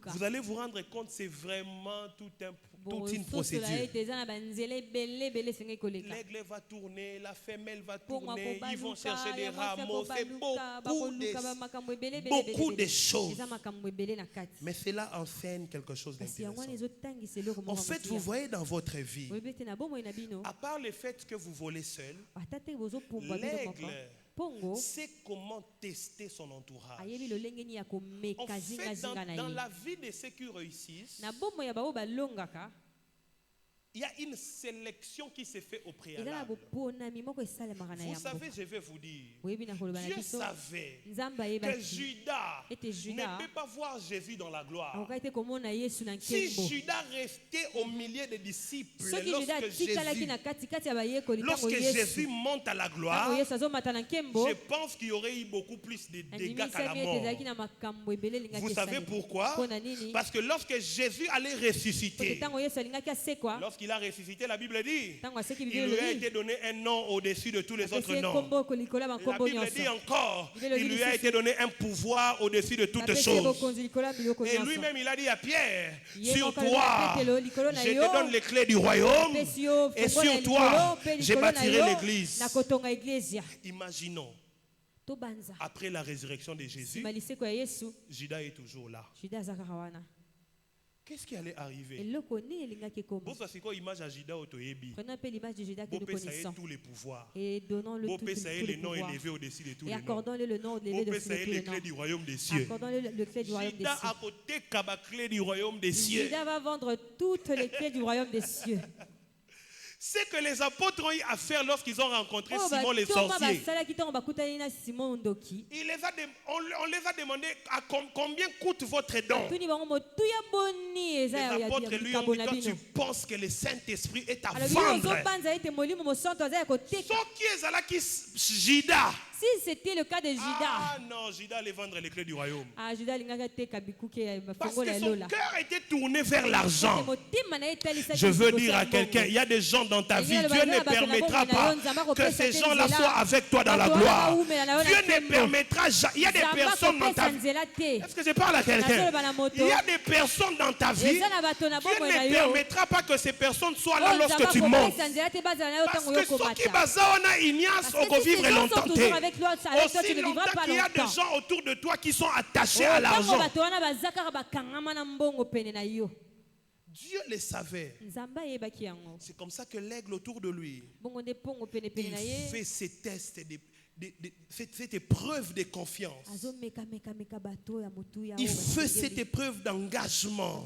vous allez vous rendre compte que c'est vraiment toute une procédure. L'aigle va tourner, la femelle va tourner, ils vont chercher des rameaux, c'est beaucoup de choses. Mais cela enseigne quelque chose d'intéressant. En fait, vous voyez dans votre vie, à part le fait que vous volez seul, l'aigle sait comment tester son entourage. En fait, dans la vie de ceux qui réussissent, il y a une sélection qui se fait au préalable. Vous savez, je vais vous dire, Dieu savait que Judas ne peut pas voir Jésus dans la gloire. Si Judas restait au milieu des disciples, lorsque Jésus monte à la gloire, je pense qu'il y aurait eu beaucoup plus de dégâts qu'à la mort. Vous savez pourquoi? Parce que lorsque Jésus allait ressusciter, lorsqu'il a ressuscité, la Bible dit, il lui a été donné un nom au-dessus de tous les autres noms. La Bible dit encore, il lui a été donné un pouvoir au-dessus de toutes choses. Et lui-même, il a dit à Pierre, sur toi, je te donne les clés du royaume, et sur toi, je bâtirai l'église. Imaginons, après la résurrection de Jésus, Judas est toujours là. Qu'est-ce qui allait arriver? C'est quoi l'image à Judas Otoyebi? Vous tous les pouvoirs. Vous les noms élevés au-dessus de tous les noms. Vous les clés du royaume des cieux. Judas a côté la clé du royaume des cieux. Judas va vendre toutes les clés du royaume des cieux. C'est que les apôtres ont eu à faire lorsqu'ils ont rencontré Simon les sorciers. On les a demandé à combien coûte votre don. Les apôtres lui ont dit, quand tu penses que le Saint-Esprit est à vendre, ce qui est là qui Judas, Si c'était le cas de Judas. Ah non, Judas allait vendre les clés du royaume. Parce que son cœur était tourné vers l'argent. Je veux dire à quelqu'un, il y a des gens dans ta vie, Dieu ne permettra pas que ces gens-là soient avec toi dans la gloire. Dieu ne permettra jamais. Il y a des personnes dans ta vie. Est-ce que je parle à quelqu'un? Il y a des personnes dans ta vie. Dieu ne permettra pas que ces personnes soient là lorsque tu montes. Parce que ceux qui basent Ignace au vivre longtemps. Aussi longtemps qu'il y a des gens autour de toi qui sont attachés à l'argent. Dieu le savait. C'est comme ça que l'aigle autour de lui, il fait ces tests, cette épreuve de confiance. Il fait cette épreuve d'engagement.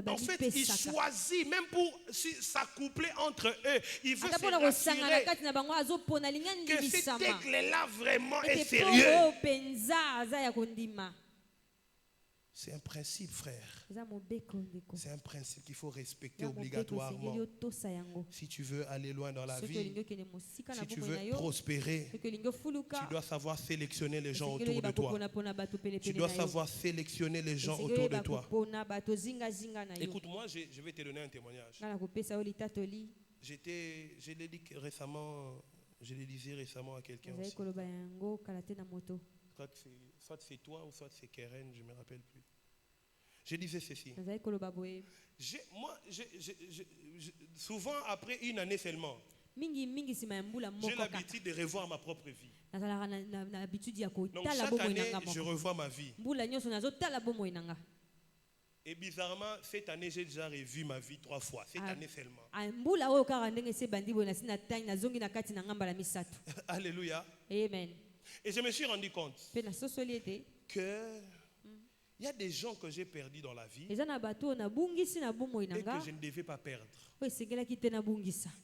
En fait, il choisit, même pour s'accoupler entre eux, il veut se rassurer que cet aigle-là vraiment est sérieux. C'est un principe, frère. C'est un principe qu'il faut respecter obligatoirement. Si tu veux aller loin dans la vie, si tu veux prospérer, tu dois savoir sélectionner les gens autour de toi. Tu dois savoir sélectionner les gens autour de toi. Écoute-moi, je vais te donner un témoignage. Je l'ai dit récemment, je l'ai dit récemment à quelqu'un aussi. Soit c'est toi ou soit c'est Keren, je ne me rappelle plus. Je disais ceci. Souvent, après une année seulement, j'ai l'habitude de revoir ma propre vie. Donc chaque année, je revois ma vie. Et bizarrement, cette année, j'ai déjà revu ma vie 3 fois. Cette année seulement. Alléluia. Amen. Et je me suis rendu compte que il y a des gens que j'ai perdus dans la vie et que je ne devais pas perdre. Il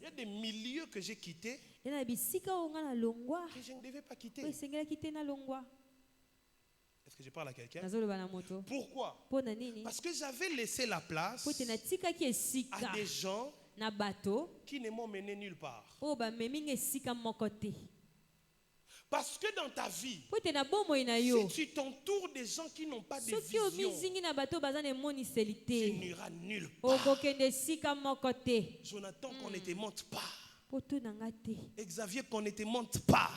y a des milieux que j'ai quittés que je ne devais pas quitter. Est-ce que je parle à quelqu'un? Pourquoi? Parce que j'avais laissé la place à des gens qui ne m'ont mené nulle part. Parce que dans ta vie, si tu t'entoures des gens qui n'ont pas de vision, tu n'iras nulle part. Jonathan, qu'on ne te monte pas. Xavier, qu'on ne te monte pas.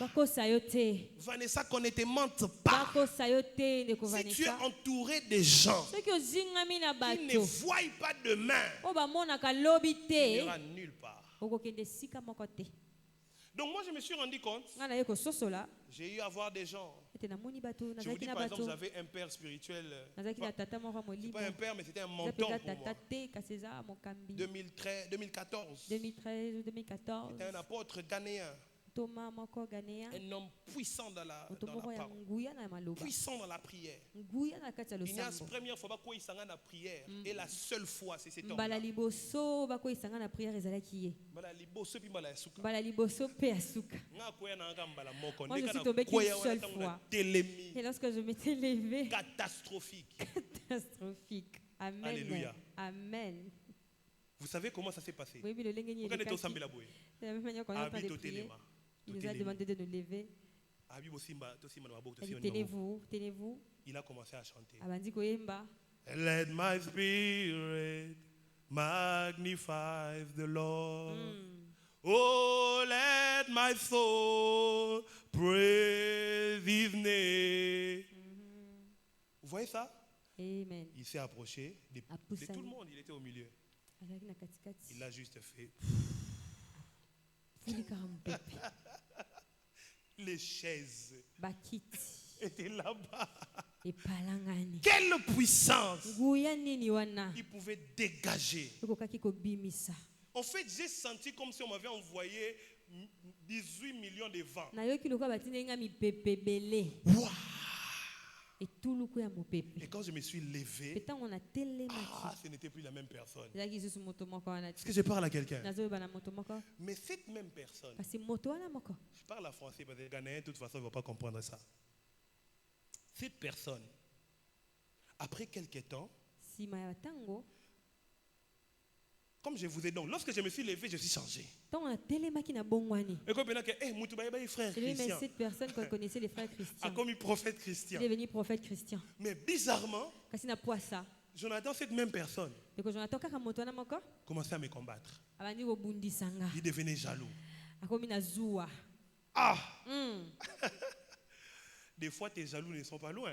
Vanessa, qu'on ne te monte pas. Si tu es entouré de gens qui ne voient pas demain, tu n'iras nulle part. Donc moi je me suis rendu compte, j'ai eu à voir des gens. Je vous dis par exemple, j'avais un père spirituel, pas un père mais c'était un mentor pour moi. 2014, c'était un apôtre ghanéen. Un homme puissant dans la parole, puissant dans la prière. Ignace, première fois que il s'en a la prière et la seule fois c'est cet homme. Moi je suis tombée qu'une seule fois. Et lorsque je m'étais levée, catastrophique. Amen. Alléluia. Amen. Vous savez comment ça s'est passé? Oui, le lingue de la même manière qu'on a prié. Il nous a demandé de nous lever. Tenez-vous, tenez-vous. Il a commencé à chanter. Let my spirit magnify the Lord. Oh, let my soul praise His name. Vous voyez ça? Amen. Il s'est approché de tout le monde. Il était au milieu. Il a juste fait. Les chaises étaient là-bas. Quelle puissance il pouvait dégager. En fait, j'ai senti comme si on m'avait envoyé 18 millions de vents. Wow. Et quand je me suis levé, ce n'était plus la même personne. Est-ce que je parle à quelqu'un? Mais cette même personne, je parle en français parce que les Ghanéens, de toute façon, ne vont pas comprendre ça. Cette personne, après quelques temps, Comme je vous ai dit, lorsque je me suis levé, je suis changé. Et comme frère Christian. Cette personne qu'on connaissait les frères Christian. A commis prophète Christian. Il est devenu prophète Christian. Mais bizarrement, Jonathan, cette même personne, commençait à me combattre. Il devenait jaloux. Ah! Des fois, tes jaloux ne sont pas loin.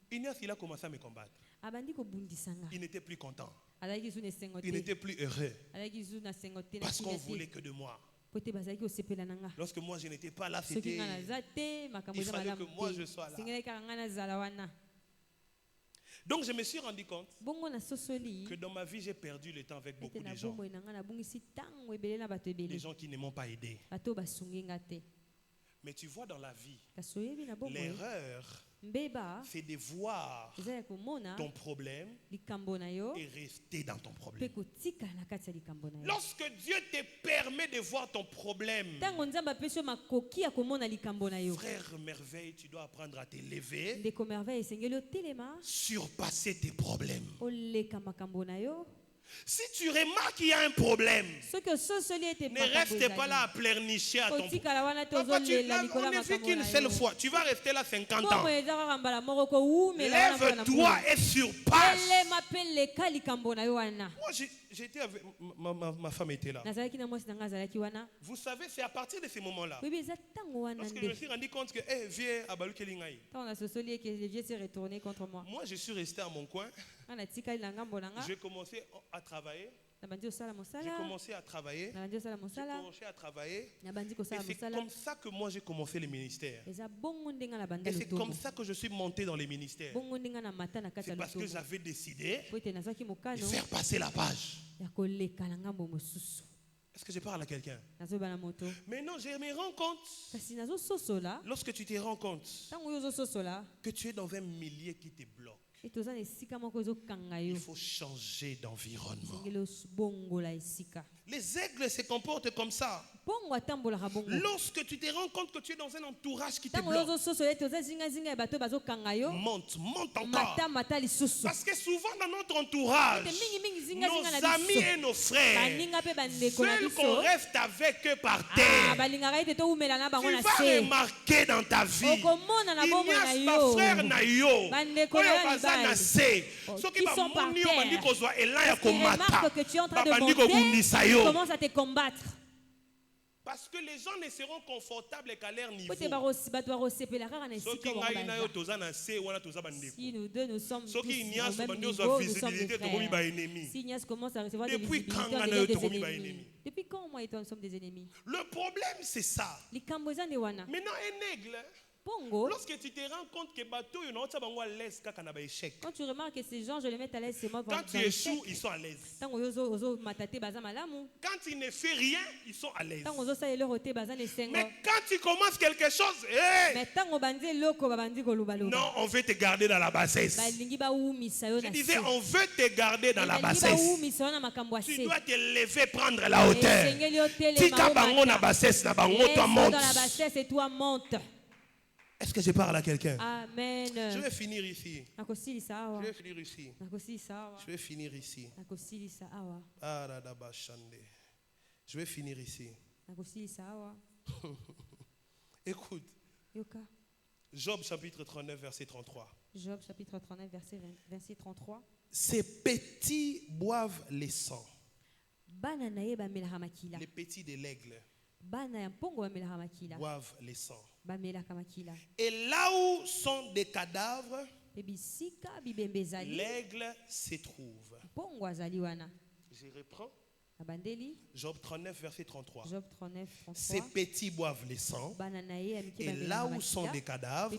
Ignace, il a commencé à me combattre. Il n'était plus content. Il n'était plus heureux. Parce qu'on voulait que de moi. Lorsque moi je n'étais pas là, c'était. Il fallait que moi je sois là. Donc je me suis rendu compte que dans ma vie j'ai perdu le temps avec beaucoup de gens. Des gens qui ne m'ont pas aidé. Mais tu vois dans la vie, l'erreur, c'est de voir ton problème et rester dans ton problème. Lorsque Dieu te permet de voir ton problème, frère merveille, tu dois apprendre à te lever, surpasser tes problèmes. Si tu remarques qu'il y a un problème, ne reste pas là à pleurnicher à ton problème. On ne vit qu'une seule fois. Tu vas rester là 50 ans. Lève-toi et surpasse. Moi, j'étais avec ma femme était là. Vous savez, c'est à partir de ces moments-là. Parce que je me suis rendu compte que, viens à Balou Kelingaï. Moi, je suis resté à mon coin. J'ai commencé à travailler. J'ai commencé à travailler. Et c'est comme ça que moi j'ai commencé le ministère. Et c'est comme ça que je suis monté dans les ministères. C'est parce que j'avais décidé de faire passer la page. Est-ce que je parle à quelqu'un? Maintenant, je me rends compte, lorsque tu te rends compte que tu es dans un milieu qui te bloque, il faut changer d'environnement. Les aigles se comportent comme ça. Lorsque tu te rends compte que tu es dans un entourage qui te bloque, monte encore. Parce que souvent dans notre entourage, nos amis et nos frères veulent qu'on reste avec eux par terre. Tu vas remarquer dans ta vie, il n'y a pas frère naïo. Ceux qui sont par terre, tu commences à te combattre. Parce que les gens ne seront confortables qu'à leur niveau. Si nous deux nous sommes tous au même niveau, nous sommes des frères. Si Ignace commence à recevoir des visiteurs, des ennemis. Depuis quand moi et toi nous sommes des ennemis? Le problème c'est ça. Maintenant un aigle, lorsque tu te rends compte que bateau quand tu remarques que ces gens je les mets à l'aise, c'est moi. Quand tu échoues, ils sont à l'aise. Quand il ne fait rien, ils sont à l'aise. Mais quand tu commences quelque chose, non, on veut te garder dans la bassesse. Je disais, on veut te garder dans la bassesse. Tu dois te lever, prendre la hauteur. Tika bango na bassesse na bango, toi monte. Est-ce que je parle à quelqu'un? Amen. Je vais finir ici. Je vais finir ici. Je vais finir ici. Je vais finir ici. Écoute. Job chapitre 39 verset 33. Job chapitre 39 verset 33. Ces petits boivent les sangs. Les petits de l'aigle boivent les sangs. Et là où sont des cadavres, l'aigle se trouve. Je reprends. Job 39 verset 33. Ces petits boivent les sangs. Et là où sont des cadavres,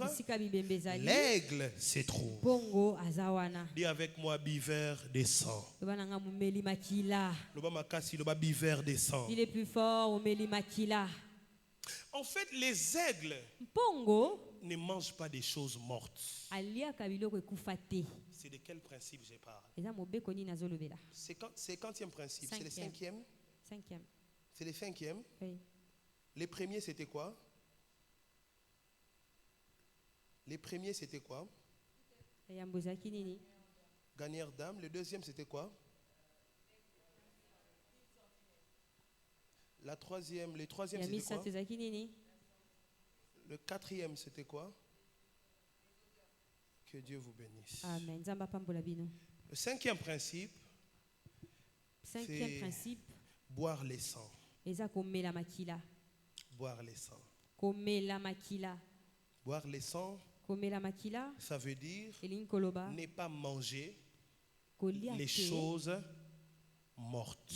l'aigle se trouve. Dis avec moi, buveur des sangs. Il est plus fort, en fait, les aigles ne mangent pas des choses mortes. C'est de quel principe je parle? C'est quantième principe? C'est le cinquième? C'est le cinquième? Oui. Les premiers, c'était quoi? Les premiers, c'était quoi? gagneur d'âme. Le deuxième, c'était quoi? Le troisième, c'était quoi? Le quatrième, c'était quoi? Que Dieu vous bénisse. Amen. Le cinquième principe, c'est boire les sangs. Boire les sangs. Boire les sangs, ça veut dire ne pas manger les choses mortes.